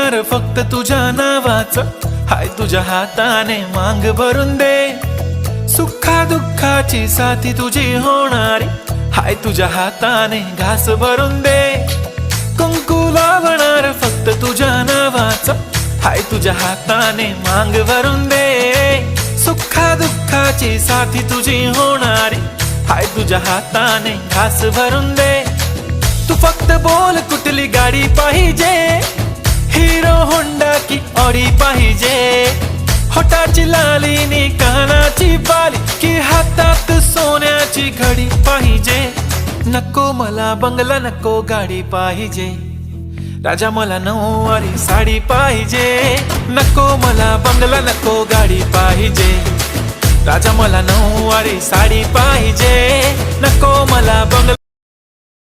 होणार फक्त तुझ्या नावाचं, हाय तुझ्या हाताने मांग भरून दे. सुखा दुःखाची साथी तुझी होणारी, हाय तुझ्या हाताने घास भरून दे. कुंकू लावणार फक्त तुझ्या नावाचं, हाय तुझ्या हाताने मांग भरून दे. सुखा दुःखाची साथी तुझी होणारी, हाय तुझ्या हाताने घास भरून दे. तू फक्त बोल कुठली गाडी पाहिजे, हिरो होंडा की ऑडी पाहिजे. होठाची लाली नी कानाची बाली, की हातात सोन्याची घडी पाहिजे. नको मला बंगला नको गाडी पाहिजे, राजा मला नऊवारी साडी पाहिजे. नको मला बंगला नको गाडी पाहिजे, राजा मला नऊवारी साडी पाहिजे. नको मला बंगला